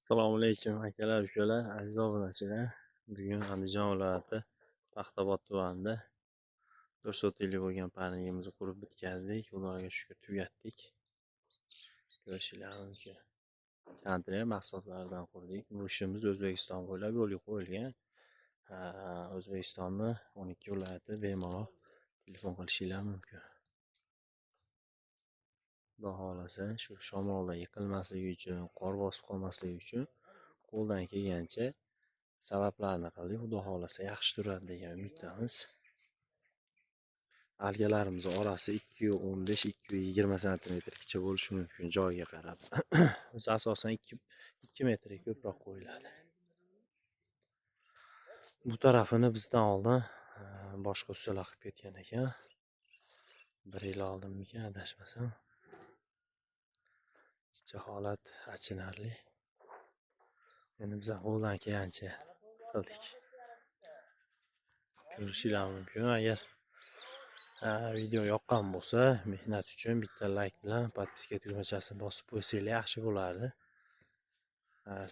Assalomu alaykum akalar, ukalar, aziz obunachilar. Bugun Andijon viloyati Paxtabod tumanida 4 sotiklik bo'lgan parnigimizni qurib bitkazdik. Xudoga shukr tugatdik. Ko'rishingiz mumkin. Konteyner mahsulotlaridan qurdik. Bu ishimiz O'zbekiston bo'ylab yo'lga qo'yilgan. O'zbekistonni 12 viloyati bemalol telefon qilishingiz mumkin. Xudo xolasa shu shamolda yiqilmasligi uchun, qor bosib qolmasligi uchun qo'ldan kelgancha sabablarni qildik. Xudo xolasa yaxshi turadi degan umiddamiz. Algalarimiz orasi 2.15-2.20 santimetrgacha bo'lishi mumkin joyiga qarab. O'zi asosan 2 metrga ko'proq qo'yiladi. Bu tarafini bizdan oldin boshqa ustalar qilib ketgan ekan. 1 yil oldinmikan adashmasam. Holat achinarli. Endi biz qo'ldan kelgancha qildik. Ko'rishingiz mumkin. Agar video yoqqan bo'lsa, mehnat uchun bitta like bilan podpiska tugmachasini bosib qo'ysanglar yaxshi bo'lardi.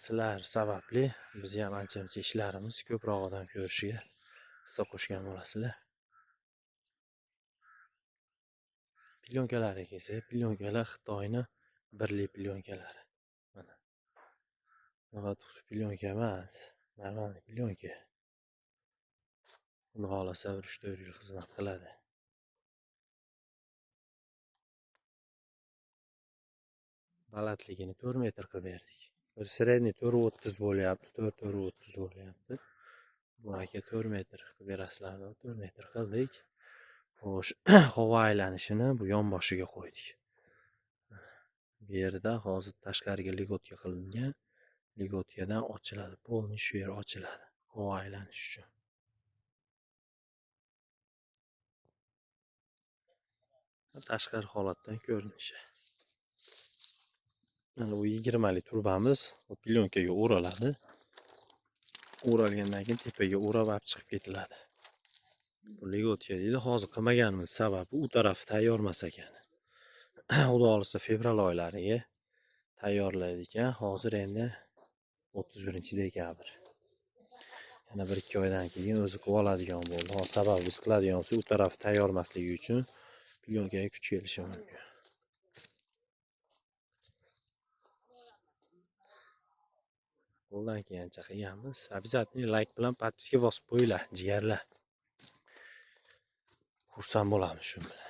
Sizlar sababli biz ham ancha-muncha ishlarimiz ko'proq odam ko'rishiga hissa qo'shgan bo'lasizlar. Plyonkalariga kelsak, plyonkalar Xitoyning birli plyonkalari. Mana. Faqat plyonka emas, normalniy plyonka. Xudo xolasa 3-4 yil xizmat qiladi. Balandligini 4 metr qilib berdik. Sredniy 4.30 bo'lyapti, 4.30 bo'lyapti. Bu aka 4 metr qilib berasizlar, 4 metr qildik. Xo'sh, havo aylanishini bu yonboshiga qo'ydik. Bu yerda hozir tashqariga ligotka qilingan. Ligotkadan ochiladi, polni shu yer ochiladi havo aylanish uchun. Tashqari holatdan ko'rinishi. Mana bu 20 lik turbamiz bu plyonkaga o'raladi. O'ralgandan keyin tepaga o'rab olib chiqib ketiladi. Bu ligotka deydi. Hozir qilmaganimiz sababi u tarafi tayyor emas ekan. Xudo xolasa fevral oylariga tayyorlaydi ekan. Hozir endi 31-dekabr. Yana 1-2 oydan keyin o'zi qilib oladigan bo'ldi. Hozir sababi biz qiladigan bo'lsak, u tarafi tayyor emasligi uchun plyonkaga kuch kelishi mumkin. Qo'ldan kelgancha qilganmiz. Обязательно like bilan podpiska bosib qo'yinglar, jigarlar. Xursand bo'lamiz shu bilan.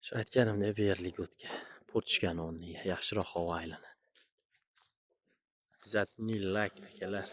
Shu aytganimdek bu yer ligotka. Pochkan o'rniga yaxshiroq havo aylanadi. Обязательно like akalar.